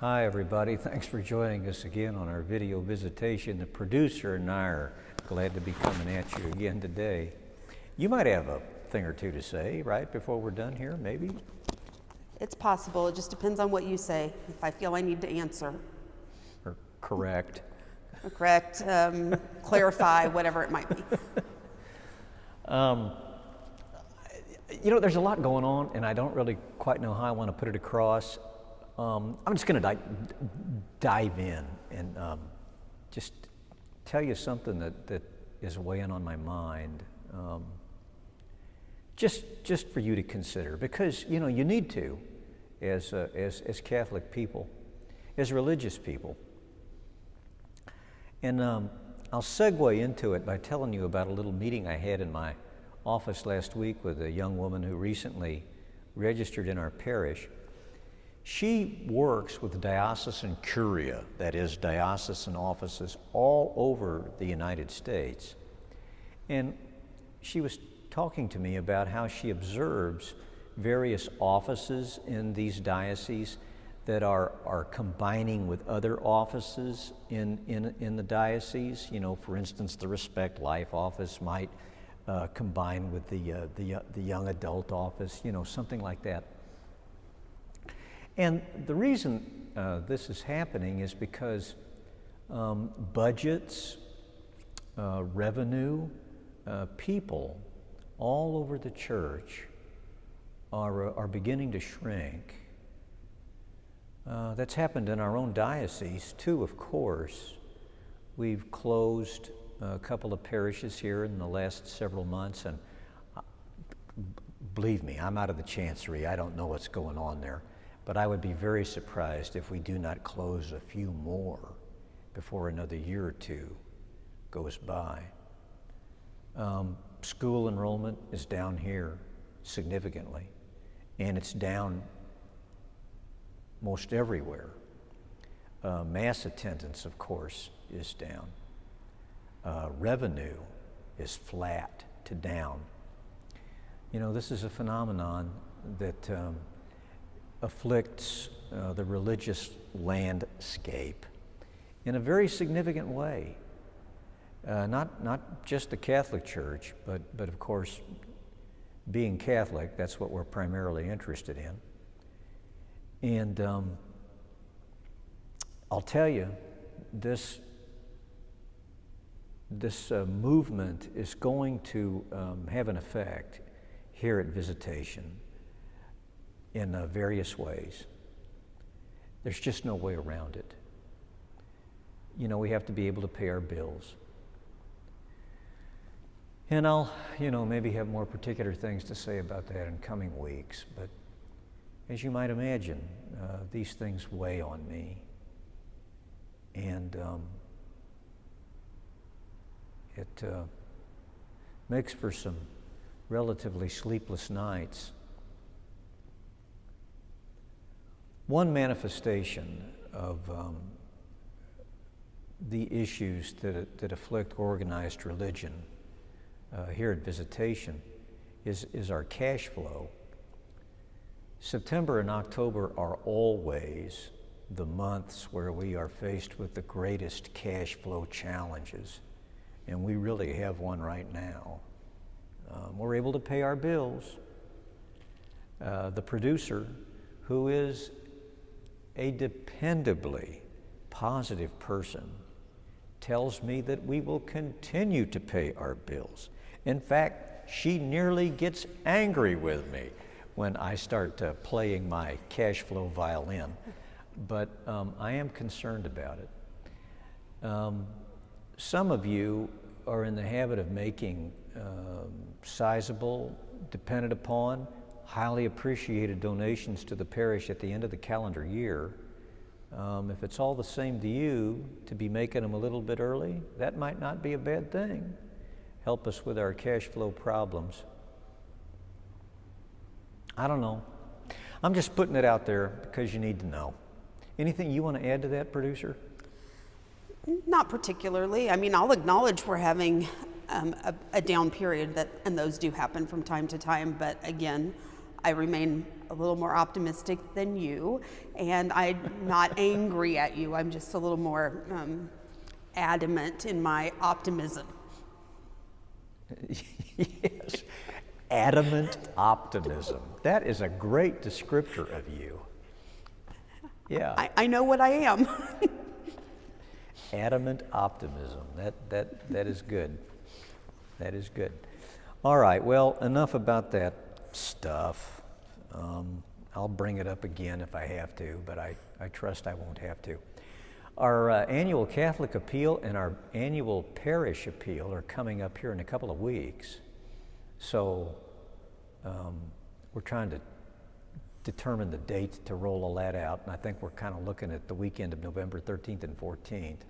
Hi everybody, thanks for joining us again on our video visitation. The producer and I are glad to be coming at you again today. You might have a thing or two to say right before we're done here, maybe? It's possible, it just depends on what you say, if I feel I need to answer. Or correct. Correct, clarify, whatever it might be. There's a lot going on and I don't really quite know how I want to put it across. I'm just going to dive in and just tell you something that is weighing on my mind, just for you to consider, because you need to, as Catholic people, as religious people. And I'll segue into it by telling you about a little meeting I had in my office last week with a young woman who recently registered in our parish. She works with diocesan curia, that is, diocesan offices all over the United States. And she was talking to me about how she observes various offices in these dioceses that are combining with other offices in the diocese. For instance, the Respect Life office might combine with the young adult office, something like that. And the reason this is happening is because budgets, revenue, people all over the church are beginning to shrink. That's happened in our own diocese too, of course. We've closed a couple of parishes here in the last several months, and believe me, I'm out of the chancery. I don't know what's going on there. But I would be very surprised if we do not close a few more before another year or two goes by. School enrollment is down here significantly, and it's down most everywhere. Mass attendance, of course, is down. Revenue is flat to down. This is a phenomenon that afflicts the religious landscape in a very significant way. Not just the Catholic Church, but of course, being Catholic, that's what we're primarily interested in. And I'll tell you, this movement is going to have an effect here at Visitation in various ways. There's just no way around it. We have to be able to pay our bills. And I'll, maybe have more particular things to say about that in coming weeks, but as you might imagine, these things weigh on me. And it makes for some relatively sleepless nights. One manifestation of the issues that afflict organized religion here at Visitation is our cash flow. September and October are always the months where we are faced with the greatest cash flow challenges, and we really have one right now. We're able to pay our bills. The producer, who is a dependably positive person, tells me that we will continue to pay our bills. In fact, she nearly gets angry with me when I start playing my cash flow violin. But I am concerned about it. Some of you are in the habit of making sizable, dependent upon, highly appreciated donations to the parish at the end of the calendar year. If it's all the same to you to be making them a little bit early, that might not be a bad thing. Help us with our cash flow problems. I don't know. I'm just putting it out there because you need to know. Anything you want to add to that, producer? Not particularly. I mean, I'll acknowledge we're having a down period, and those do happen from time to time, but again, I remain a little more optimistic than you, and I'm not angry at you. I'm just a little more adamant in my optimism. Yes, adamant optimism. That is a great descriptor of you. Yeah. I know what I am. Adamant optimism. That is good. That is good. All right. Well, enough about that stuff. I'll bring it up again if I have to, but I trust I won't have to. Our annual Catholic appeal and our annual parish appeal are coming up here in a couple of weeks. So we're trying to determine the date to roll all that out, and I think we're kind of looking at the weekend of November 13th and 14th.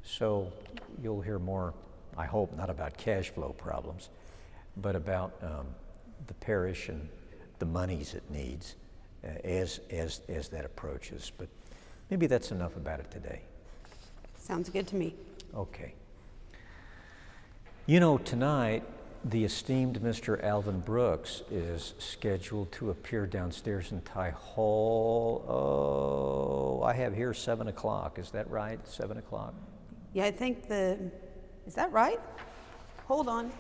So you'll hear more, I hope, not about cash flow problems, but about the parish and the monies it needs as that approaches. But maybe that's enough about it today. Sounds good to me. Okay. You know, tonight, the esteemed Mr. Alvin Brooks is scheduled to appear downstairs in Ty Hall. Oh, I have here 7 o'clock. Is that right? 7 o'clock? Yeah, I think is that right? Hold on.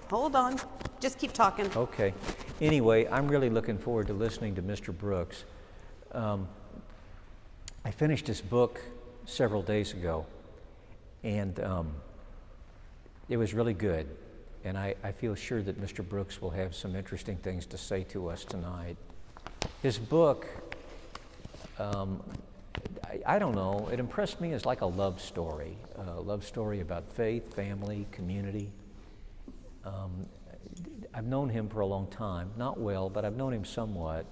Just keep talking. Okay. Anyway, I'm really looking forward to listening to Mr. Brooks. I finished his book several days ago, and it was really good. And I feel sure that Mr. Brooks will have some interesting things to say to us tonight. His book, I don't know, it impressed me as like a love story about faith, family, community. I've known him for a long time, not well, but I've known him somewhat.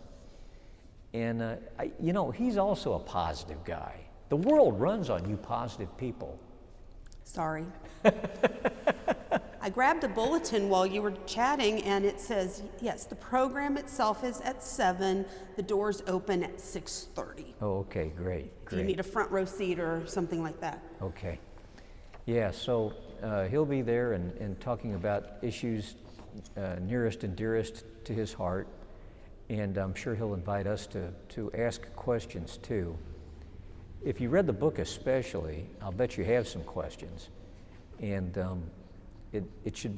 And, you know, he's also a positive guy. The world runs on you positive people. Sorry. I grabbed a bulletin while you were chatting, and it says, yes, the program itself is at 7. The doors open at 6:30. Oh, okay, great. Do you need a front row seat or something like that? Okay. Yeah, so he'll be there and talking about issues nearest and dearest to his heart, and I'm sure he'll invite us to ask questions too. If you read the book especially, I'll bet you have some questions, and it should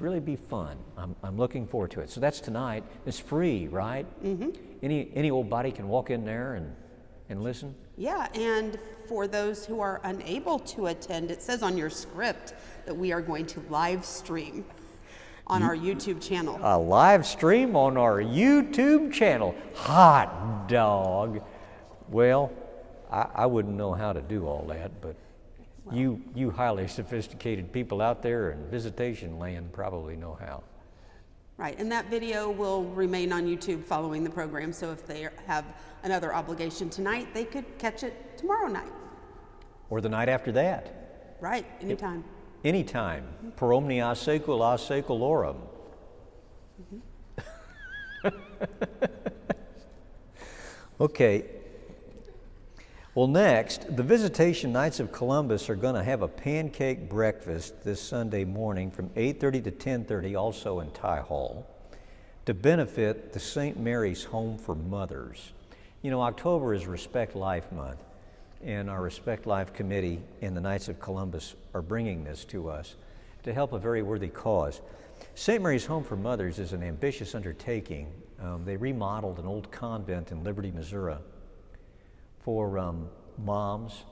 really be fun. I'm looking forward to it. So that's tonight. It's free, right? Mm-hmm. Any old body can walk in there and listen? Yeah, and for those who are unable to attend, it says on your script that we are going to live stream on our YouTube channel. A live stream on our YouTube channel. Hot dog. Well, I wouldn't know how to do all that, but you highly sophisticated people out there in Visitation land probably know how. Right, and that video will remain on YouTube following the program, so if they have another obligation tonight, they could catch it tomorrow night. Or the night after that. Right, anytime. Anytime. Per omnia secula seculorum. Okay. Well, next, the Visitation Knights of Columbus are going to have a pancake breakfast this Sunday morning from 8:30 to 10:30, also in Ty Hall, to benefit the St. Mary's Home for Mothers. You know, October is Respect Life Month, and our Respect Life Committee and the Knights of Columbus are bringing this to us to help a very worthy cause. St. Mary's Home for Mothers is an ambitious undertaking. They remodeled an old convent in Liberty, Missouri, for moms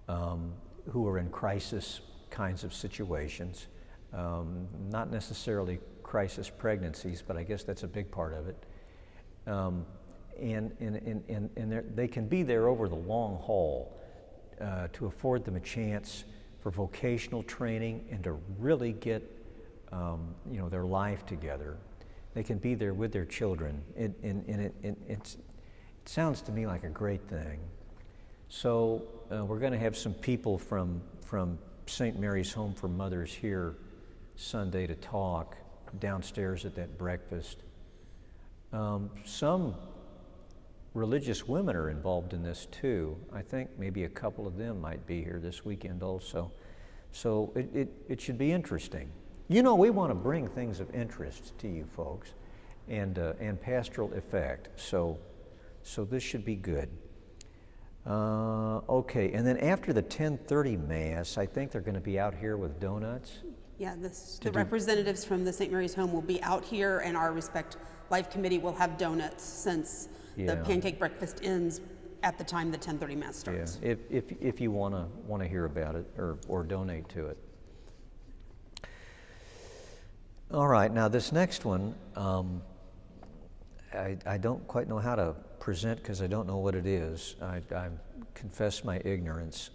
who are in crisis kinds of situations, not necessarily crisis pregnancies, but I guess that's a big part of it. And they can be there over the long haul to afford them a chance for vocational training and to really get their life together. They can be there with their children. It sounds to me like a great thing. So we're going to have some people from St. Mary's Home for Mothers here Sunday to talk downstairs at that breakfast. Some religious women are involved in this too. I think maybe a couple of them might be here this weekend also. So it should be interesting. You know, we want to bring things of interest to you folks. and pastoral effect. So this should be good. Okay, and then after the 10:30 Mass, I think they're going to be out here with donuts. Yeah, the representatives from the St. Mary's Home will be out here, and our Respect Life Committee will have donuts since the pancake breakfast ends at the time the 10:30 Mass starts. Yeah, if you want to hear about it or donate to it. All right, now this next one, I don't quite know how to present because I don't know what it is. I confess my ignorance.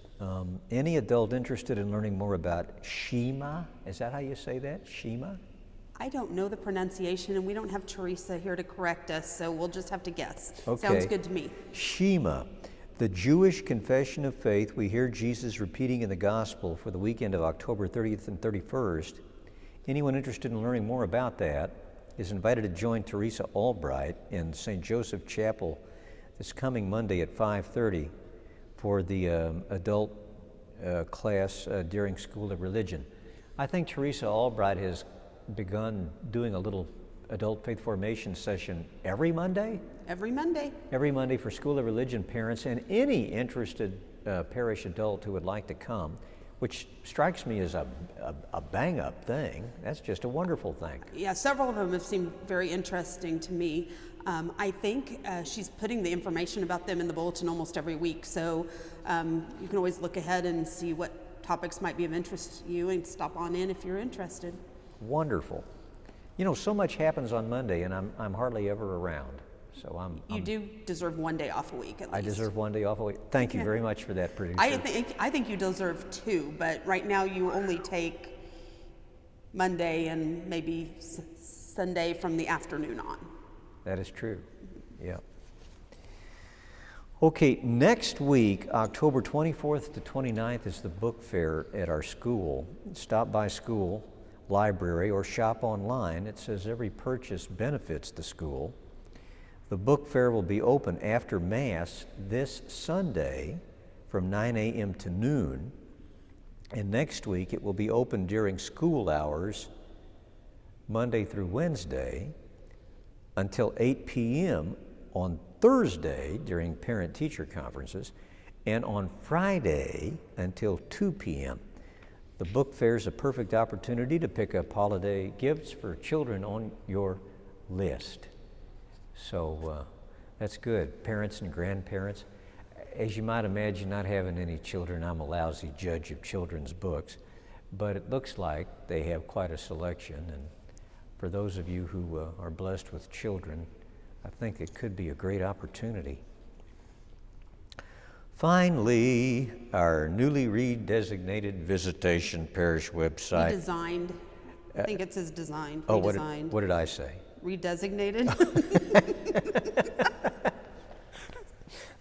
Any adult interested in learning more about Shema? Is that how you say that? Shema? I don't know the pronunciation, and we don't have Teresa here to correct us, so we'll just have to guess. Okay. Sounds good to me. Shema, the Jewish confession of faith we hear Jesus repeating in the gospel for the weekend of October 30th and 31st. Anyone interested in learning more about that is invited to join Teresa Albright in St. Joseph Chapel this coming Monday at 5:30 for the adult class during School of Religion. I think Teresa Albright has begun doing a little adult faith formation session every Monday? Every Monday. Every Monday for School of Religion parents and any interested parish adult who would like to come, which strikes me as a bang-up thing. That's just a wonderful thing. Yeah, several of them have seemed very interesting to me. I think she's putting the information about them in the bulletin almost every week, so you can always look ahead and see what topics might be of interest to you and stop on in if you're interested. Wonderful. You know, so much happens on Monday, and I'm hardly ever around. So You do deserve one day off a week at least. I deserve one day off a week. Thank you very much for that, producer. I think you deserve two, but right now you only take Monday and maybe Sunday from the afternoon on. That is true. Yeah. Okay, next week, October 24th to 29th, is the book fair at our school. Stop by school, library, or shop online. It says every purchase benefits the school. The book fair will be open after Mass this Sunday from 9 a.m. to noon. And next week it will be open during school hours, Monday through Wednesday, until 8 p.m. on Thursday during parent-teacher conferences, and on Friday until 2 p.m. The book fair is a perfect opportunity to pick up holiday gifts for children on your list. So that's good. Parents and grandparents. As you might imagine, not having any children, I'm a lousy judge of children's books, but it looks like they have quite a selection. And for those of you who are blessed with children, I think it could be a great opportunity. Finally, our newly redesignated Visitation Parish website. Redesigned. I think it says designed. Oh, Redesigned. what did I say? Redesignated.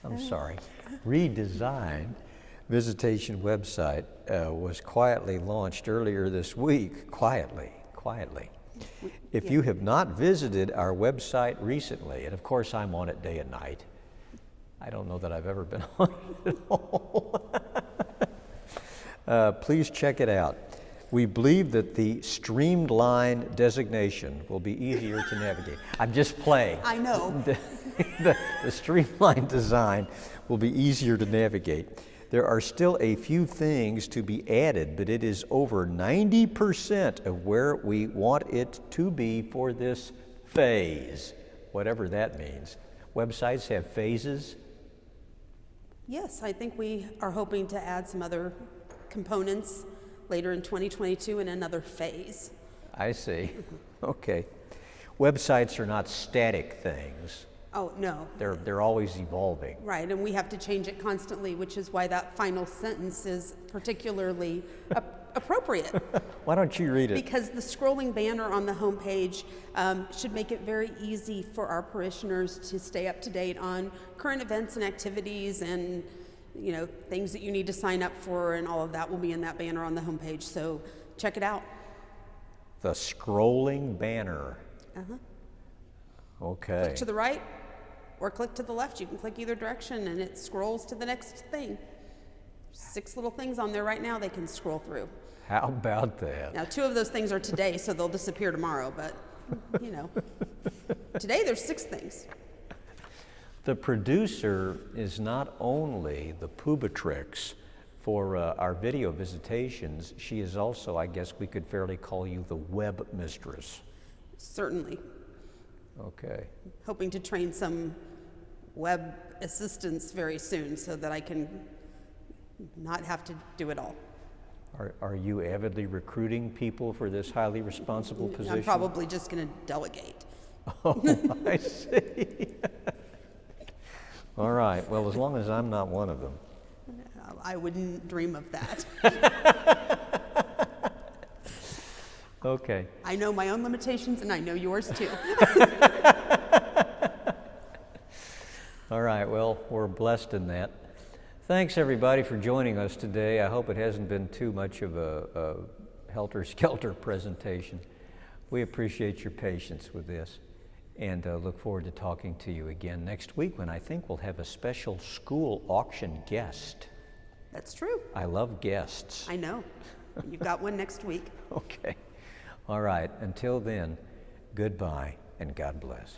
I'm sorry. Redesigned Visitation website was quietly launched earlier this week. Quietly. If you have not visited our website recently, and of course I'm on it day and night. I don't know that I've ever been on it at all. Please check it out. We believe that the streamlined designation will be easier to navigate. I'm just playing. I know. The streamlined design will be easier to navigate. There are still a few things to be added, but it is over 90% of where we want it to be for this phase, whatever that means. Websites have phases. Yes, I think we are hoping to add some other components later in 2022 in another phase. I see. Okay. Websites are not static things. Oh, no. They're always evolving. Right, and we have to change it constantly, which is why that final sentence is particularly appropriate. Why don't you read it? Because the scrolling banner on the homepage should make it very easy for our parishioners to stay up to date on current events and activities and things that you need to sign up for, and all of that will be in that banner on the homepage. So check it out. The scrolling banner. Uh-huh. Okay. Click to the right or click to the left. You can click either direction and it scrolls to the next thing. 6 little things on there right now they can scroll through. How about that? Now 2 of those things are today, so they'll disappear tomorrow, but Today there's 6 things. The producer is not only the Poobatrix for our video visitations, she is also, I guess we could fairly call you the web mistress. Certainly. Okay. Hoping to train some web assistants very soon so that I can not have to do it all. Are you avidly recruiting people for this highly responsible position? I'm probably just going to delegate. Oh, I see. All right. Well, as long as I'm not one of them. I wouldn't dream of that. Okay. I know my own limitations, and I know yours too. All right. Well, we're blessed in that. Thanks, everybody, for joining us today. I hope it hasn't been too much of a helter-skelter presentation. We appreciate your patience with this, and look forward to talking to you again next week when I think we'll have a special school auction guest. That's true. I love guests. I know. You've got one next week. Okay. All right. Until then, goodbye and God bless.